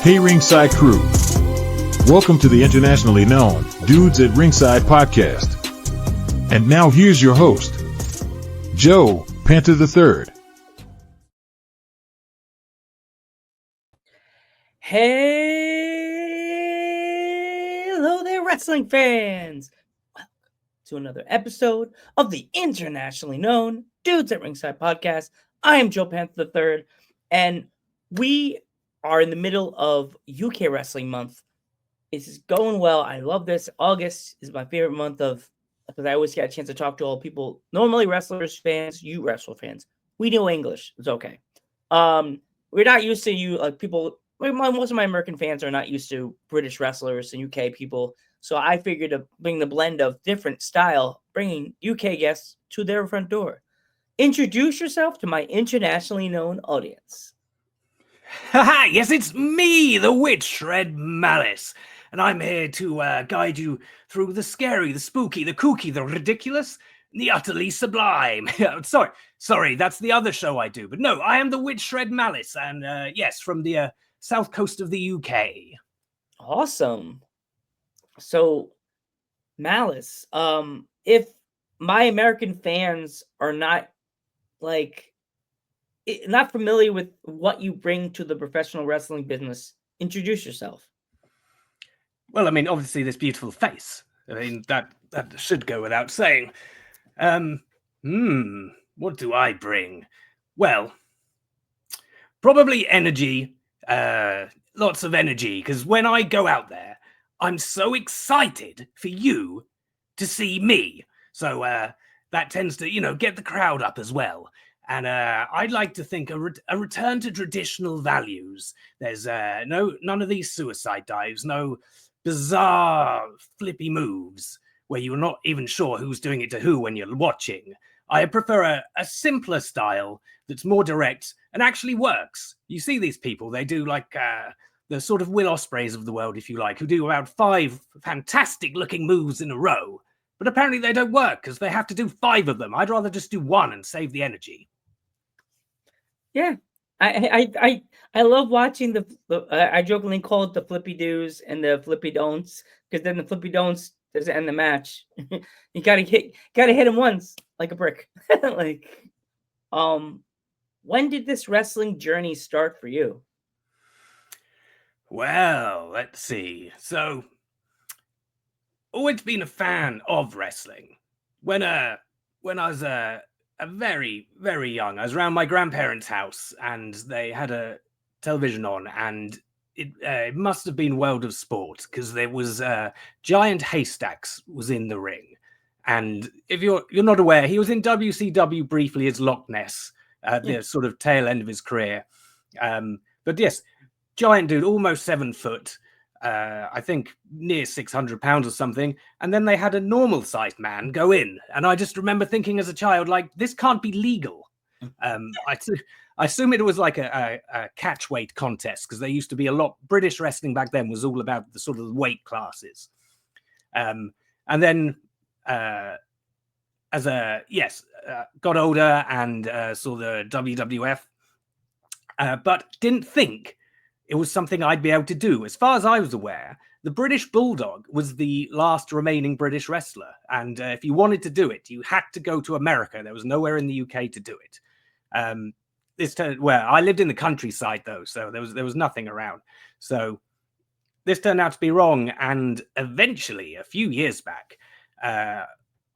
Hey Ringside crew, welcome to the internationally known Dudes at Ringside podcast. And now here's your host, Joe Panther III. Hello there, wrestling fans! Welcome to another episode of the internationally known Dudes at Ringside podcast. I am Joe Panther III, and we are in the middle of UK Wrestling Month. This is going well. I love this. August is my favorite month because I always get a chance to talk to all people. Normally, wrestlers fans, you wrestle fans. We know English. It's okay. We're not used to you people. Most of my American fans are not used to British wrestlers and UK people. So I figured to bring the blend of different style, bringing UK guests to their front door. Introduce yourself to my internationally known audience. Haha, yes, it's me, the witch, Red Malice. And I'm here to guide you through the scary, the spooky, the kooky, the ridiculous, and the utterly sublime. sorry, that's the other show I do. But no, I am the witch, Red Malice. And yes, from the south coast of the UK. Awesome. So, Malice, if my American fans are not not familiar with what you bring to the professional wrestling business, introduce yourself. Well, I mean, obviously this beautiful face. I mean, that should go without saying. What do I bring? Well, probably energy. Lots of energy, because when I go out there, I'm so excited for you to see me. So that tends to, get the crowd up as well. And I'd like to think a return to traditional values. There's none of these suicide dives, no bizarre flippy moves where you're not even sure who's doing it to who when you're watching. I prefer a simpler style that's more direct and actually works. You see these people, they do like the sort of Will Ospreys of the world, if you like, who do about 5 fantastic looking moves in a row. But apparently they don't work because they have to do 5 of them. I'd rather just do 1 and save the energy. Yeah, I love watching the I jokingly call it the flippy doos and the flippy don'ts, because then the flippy don'ts doesn't end the match. You gotta hit him once like a brick. When did this wrestling journey start for you? Well, let's see. So, always been a fan of wrestling. When I was a very, very young, I was around my grandparents' house and they had a television on, and it must have been World of Sport, because there was Giant Haystacks was in the ring. And if you're not aware, he was in WCW briefly as Loch Ness at the sort of tail end of his career. But yes, giant dude, almost 7 foot. I think near 600 pounds or something. And then they had a normal sized man go in. And I just remember thinking as a child, like, this can't be legal. I assume it was like a catch weight contest, because there used to be a lot. British wrestling back then was all about the sort of weight classes. And then got older and saw the WWF, but didn't think it was something I'd be able to do. As far as I was aware, the British Bulldog was the last remaining British wrestler. And if you wanted to do it, you had to go to America. There was nowhere in the UK to do it. I lived in the countryside, though, so there was nothing around. So this turned out to be wrong. And eventually, a few years back, I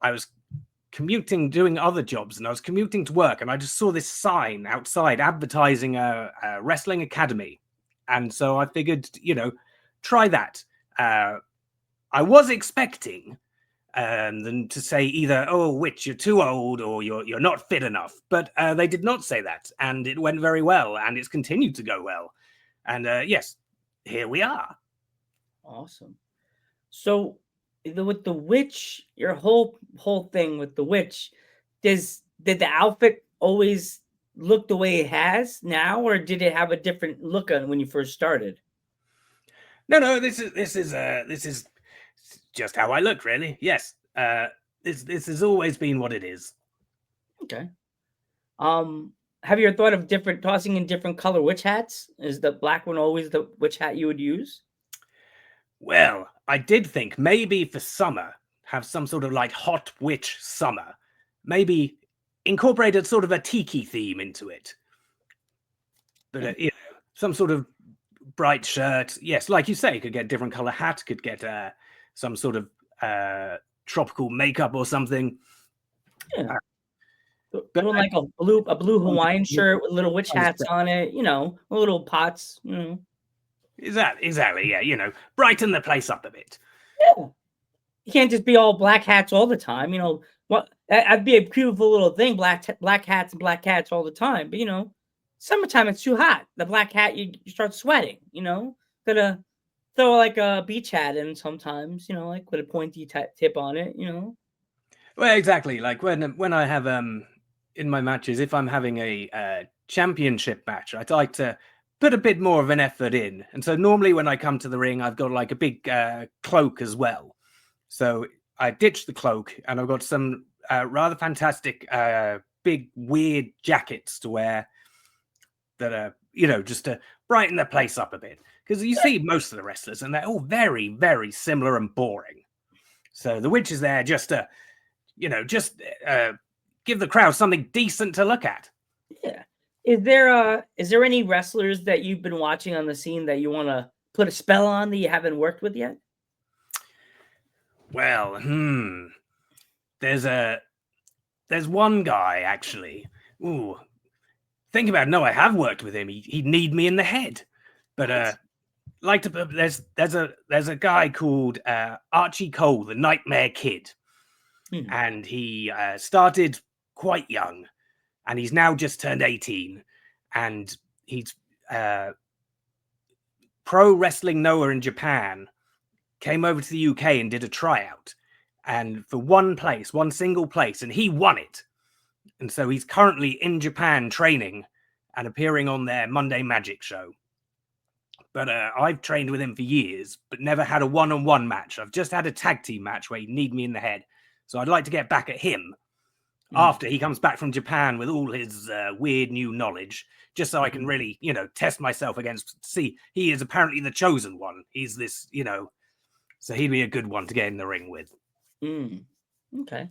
was commuting, doing other jobs, and I was commuting to work, and I just saw this sign outside advertising a wrestling academy. And so I figured, try that. I was expecting them to say either, "Oh, witch, you're too old," or "You're not fit enough." But they did not say that, and it went very well, and it's continued to go well. And yes, here we are. Awesome. So, with the witch, your whole thing with the witch, did the outfit always look the way it has now, or did it have a different look on when you first started? No, this is just how I look, really. Yes, this has always been what it is. Okay. have you ever thought of tossing in different color witch hats? Is the black one always the witch hat you would use? Well, I did think maybe for summer, have some sort of like hot witch summer. Maybe incorporated sort of a tiki theme into it. But, some sort of bright shirt. Yes, like you say, could get different color hat, could get some sort of tropical makeup or something. Yeah. But Doing like a blue Hawaiian shirt with little witch hats on it, little pots, Exactly, yeah, brighten the place up a bit. Yeah. You can't just be all black hats all the time, What that'd be a beautiful little thing, black hats and black cats all the time. But summertime it's too hot. The black hat you start sweating, Gotta throw like a beach hat in sometimes, like with a pointy tip on it, Well, exactly. Like when I have in my matches, if I'm having a championship match, I'd like to put a bit more of an effort in. And so normally when I come to the ring, I've got like a big cloak as well. So I ditched the cloak and I've got some rather fantastic big weird jackets to wear that are, just to brighten the place up a bit. Because you see most of the wrestlers and they're all very, very similar and boring. So the witch is there just to, give the crowd something decent to look at. Yeah. Is there any wrestlers that you've been watching on the scene that you want to put a spell on that you haven't worked with yet? Well, there's one guy actually. Ooh, think about it. No, I have worked with him. He'd need me in the head, but like to. There's a guy called Archie Cole, the Nightmare Kid, and he started quite young, and he's now just turned 18, and he's Pro Wrestling Noah in Japan. Came over to the UK and did a tryout, and for one single place, and he won it. And so he's currently in Japan training and appearing on their Monday Magic show. But I've trained with him for years, but never had a one-on-one match. I've just had a tag team match where he'd need me in the head. So I'd like to get back at him after he comes back from Japan with all his weird new knowledge, just so I can really, test myself against, see, he is apparently the chosen one. He's this, so he'd be a good one to get in the ring with. Okay.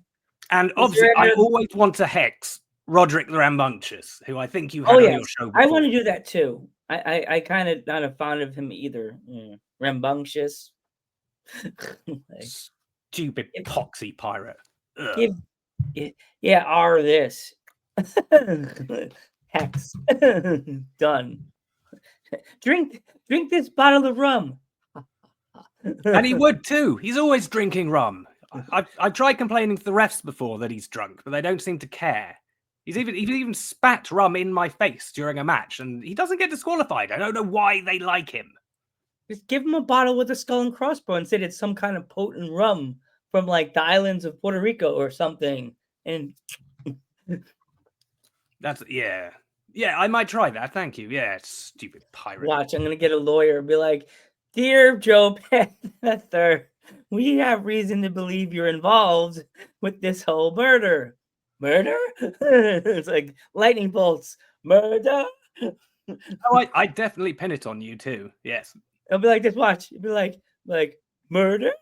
And obviously, I always want to hex Roderick the Rambunctious, who I think you had on your show before. I want to do that too. I kind of not a fond of him either. Rambunctious. Stupid poxy pirate. R this. Hex. Done. Drink this bottle of rum. And he would too. He's always drinking rum. I've tried complaining to the refs before that he's drunk, but they don't seem to care. He's even spat rum in my face during a match, and he doesn't get disqualified. I don't know why they like him. Just give him a bottle with a skull and crossbow and say it's some kind of potent rum from like the islands of Puerto Rico or something. And that's yeah. I might try that. Thank you. Yeah, stupid pirate. Watch, I'm gonna get a lawyer and be like, "Dear Joe Panther, we have reason to believe you're involved with this whole murder." Murder? It's like lightning bolts. Murder? Oh, I definitely pin it on you too. Yes. It'll be like this. Watch. It'll be like murder?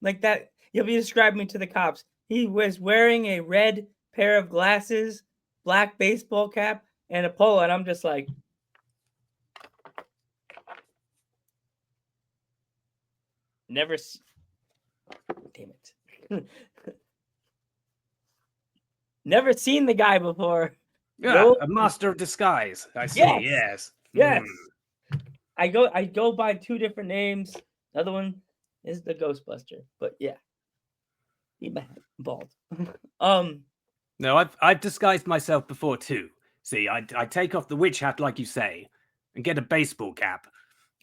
Like that. You'll be describing me to the cops. He was wearing a red pair of glasses, black baseball cap, and a polo, and I'm just like, never. Damn it! Never seen the guy before. Yeah, nope. A master of disguise. I see. Yes. I go by two different names. The other one is the Ghostbuster, but yeah, he bald. No, I've disguised myself before too. See, I take off the witch hat, like you say, and get a baseball cap,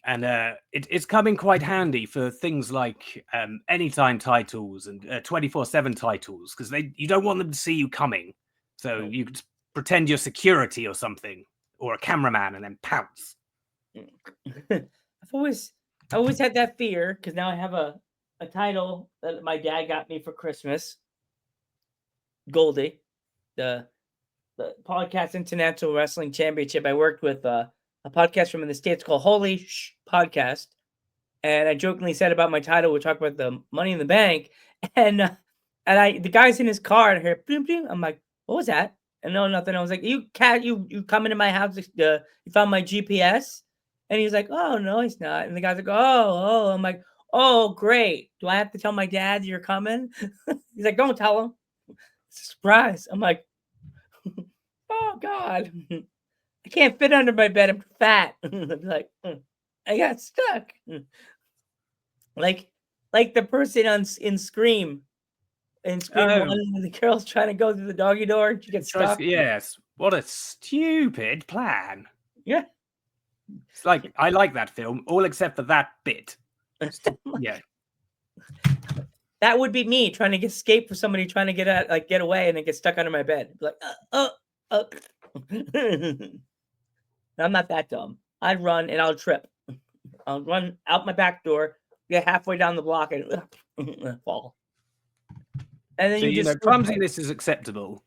and it's coming quite handy for things like anytime titles and 24/7 titles, because you don't want them to see you coming, so you could pretend you're security or something, or a cameraman, and then pounce. I've always had that fear, because now I have a title that my dad got me for Christmas. Goldie, the Podcast International Wrestling Championship. I worked with a podcast from in the States called Holy Podcast. And I jokingly said about my title, we talk about the Money in the Bank. And the guy's in his car and I hear, boom, boom. I'm like, what was that? And no, nothing. I was like, you come into my house, you found my GPS? And he's like, oh, no, he's not. And the guy's like, oh. I'm like, oh, great. Do I have to tell my dad you're coming? He's like, don't tell him. It's a surprise. I'm like, oh, God. I can't fit under my bed. I'm fat. I'm like, I got stuck. Like the person in Scream. In Scream 1, when the girl's trying to go through the doggy door and she gets stuck. Yes. What a stupid plan. Yeah. It's like, I like that film, all except for that bit. Yeah. That would be me trying to escape from somebody trying to get away and then get stuck under my bed. Like, I'm not that dumb. I'd run and I'll trip. I'll run out my back door, get halfway down the block, and fall. And then so, clumsiness is acceptable.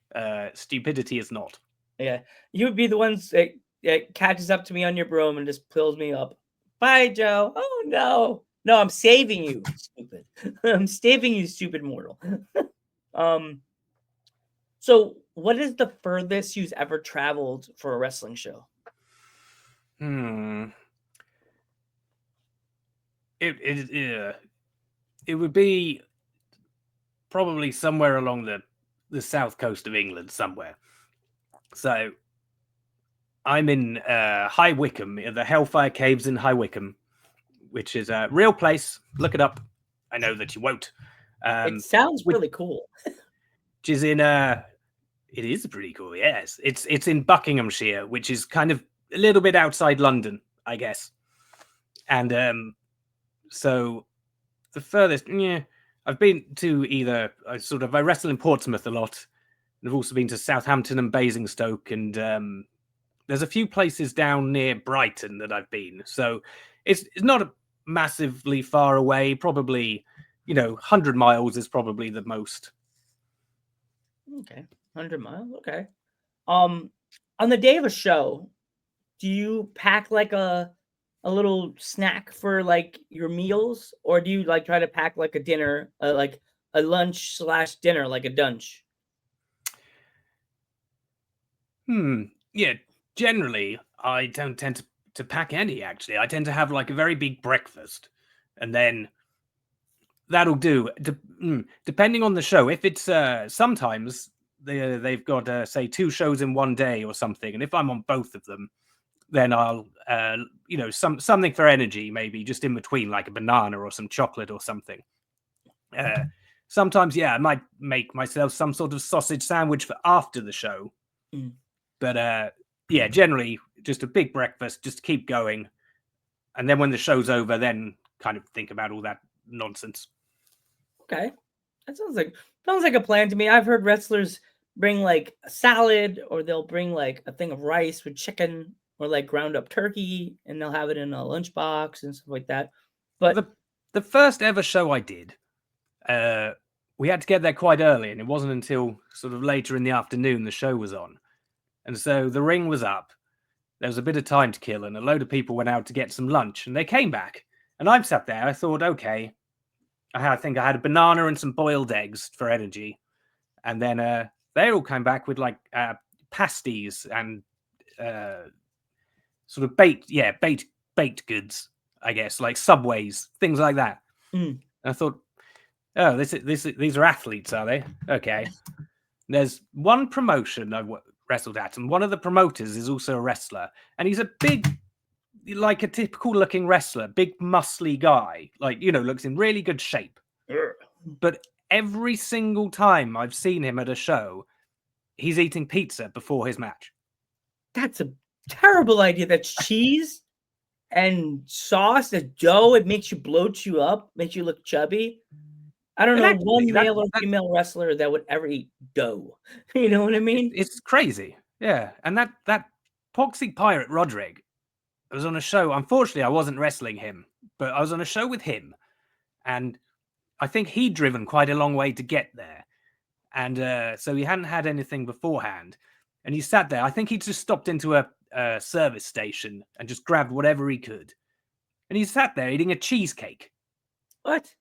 Stupidity is not. Yeah, you would be the ones that catches up to me on your broom and just pulls me up. Bye, Joe. Oh no, I'm saving you, stupid. I'm saving you, stupid mortal. So, what is the furthest you've ever traveled for a wrestling show? It would be probably somewhere along the south coast of England somewhere. So I'm in High Wycombe, the Hellfire Caves in High Wycombe, which is a real place. Look it up. I know that you won't. It sounds really cool. Which is in it is pretty cool, yes. It's in Buckinghamshire, which is kind of a little bit outside London, I guess. And so the furthest, I've been to I wrestle in Portsmouth a lot. And I've also been to Southampton and Basingstoke, and there's a few places down near Brighton that I've been. So it's not massively far away. Probably, 100 miles is probably the most. Okay, 100 miles. Okay. On the day of a show, do you pack like a little snack for like your meals, or do you like try to pack like a dinner, like a lunch / dinner, like a dunch? Yeah, generally I don't tend to pack any, actually. I tend to have like a very big breakfast, and then that'll do. Depending on the show. If it's sometimes they've got say 2 shows in one day or something, and if I'm on both of them, then I'll something for energy, maybe just in between, like a banana or some chocolate or something. Sometimes, I might make myself some sort of sausage sandwich for after the show. But generally just a big breakfast, just to keep going. And then when the show's over, then kind of think about all that nonsense. Okay. That sounds like a plan to me. I've heard wrestlers bring like a salad, or they'll bring like a thing of rice with chicken, or like ground up turkey, and they'll have it in a lunchbox and stuff like that. But the first ever show I did, we had to get there quite early, and it wasn't until sort of later in the afternoon the show was on. And so the ring was up. There was a bit of time to kill, and a load of people went out to get some lunch, and they came back. And I'm sat there. I thought, okay, I think I had a banana and some boiled eggs for energy. And then they all came back with like pasties and sort of baked goods, I guess, like Subways, things like that. And I thought, oh, these are athletes, are they? Okay. There's one promotion I've wrestled at, and one of the promoters is also a wrestler, and he's a big, like a typical looking wrestler, big muscly guy, like, looks in really good shape. But every single time I've seen him at a show, he's eating pizza before his match. That's a terrible idea. That's cheese and sauce, the dough. It makes you bloat you up, makes you look chubby. I don't know one male or female wrestler that would ever eat dough. You know what I mean? It's crazy. Yeah. And that Poxy Pirate Roderick, I was on a show. Unfortunately, I wasn't wrestling him, but I was on a show with him. And I think he'd driven quite a long way to get there. And so he hadn't had anything beforehand. And he sat there. I think he just stopped into a service station and just grabbed whatever he could. And he sat there eating a cheesecake. What?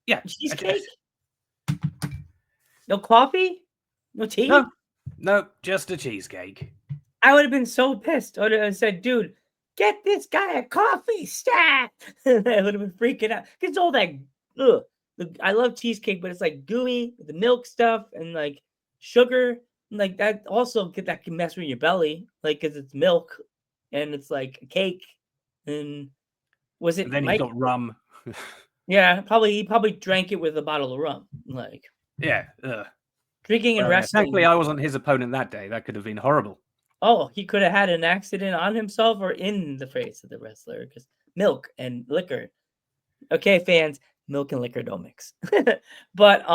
Yeah. Cheesecake? No coffee? No tea? No, just a cheesecake. I would have been so pissed. I would have said, dude, get this guy a coffee, stat. I would have been freaking out. It's all that, ugh. I love cheesecake, but it's like gooey, the milk stuff, and like sugar. And like that also that can mess with your belly, like because it's milk and it's like a cake. And was it? And then Mike? he got rum. Yeah, he probably drank it with a bottle of rum. Like, yeah, drinking and wrestling. Thankfully, I wasn't his opponent that day. That could have been horrible. Oh, he could have had an accident on himself or in the face of the wrestler because milk and liquor. Okay, fans, milk and liquor don't mix. But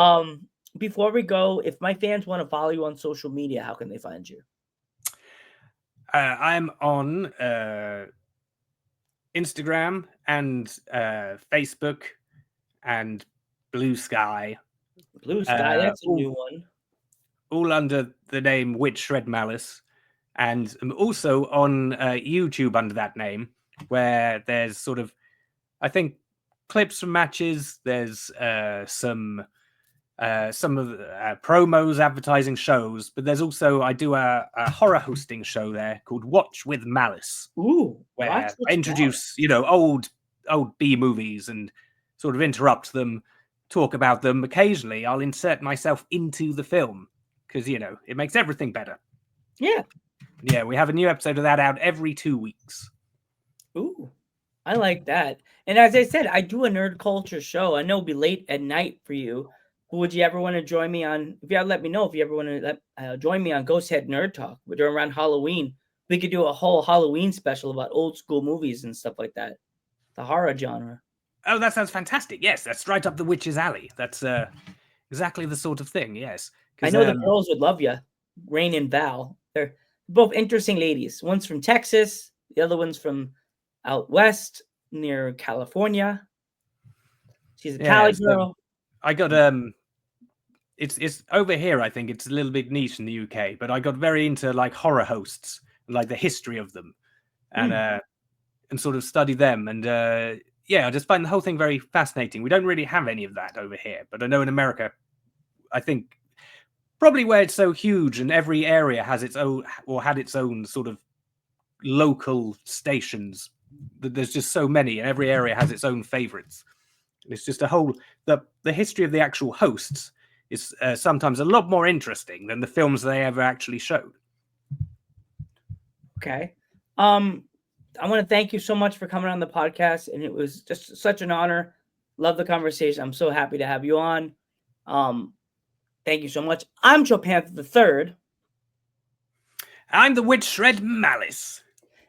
before we go, if my fans want to follow you on social media, how can they find you? I'm on Instagram and Facebook and Blue Sky. Blue Sky, that's a new one. All under the name Witch Shred Malice. And I'm also on YouTube under that name, where there's sort of, I think, clips from matches. There's some of the promos, advertising shows, but there's also, I do a horror hosting show there called Watch with Malice. Ooh, where I introduce, old B movies and sort of interrupt them, talk about them. Occasionally, I'll insert myself into the film because, it makes everything better. Yeah. Yeah, we have a new episode of that out every 2 weeks. Ooh, I like that. And as I said, I do a nerd culture show. I know it'll be late at night for you. But would you ever want to join me on, if you let me know, if you ever want to join me on Ghost Head Nerd Talk, we're doing around Halloween. We could do a whole Halloween special about old school movies and stuff like that. The horror genre. Oh, that sounds fantastic. Yes, that's right up the witch's alley. That's exactly the sort of thing, yes. I know the girls would love you. Rain and Val. They're both interesting ladies. One's from Texas. The other one's from out west near California. She's a Cali girl. I got it's over here. I think it's a little bit niche in the UK, but I got very into like horror hosts, like the history of them, and sort of study them. And I just find the whole thing very fascinating. We don't really have any of that over here, but I know in America, I think probably where it's so huge and every area has its own or had its own sort of local stations. There's just so many, and every area has its own favorites. It's just a whole the history of the actual hosts is sometimes a lot more interesting than the films they ever actually showed. Okay. I want to thank you so much for coming on the podcast, and it was just such an honor. Love the conversation. I'm so happy to have you on. Thank you so much. I'm Joe Panther III. I'm the Witch Shred Malice.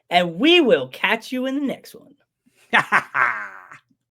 And we will catch you in the next one. Ha ha ha!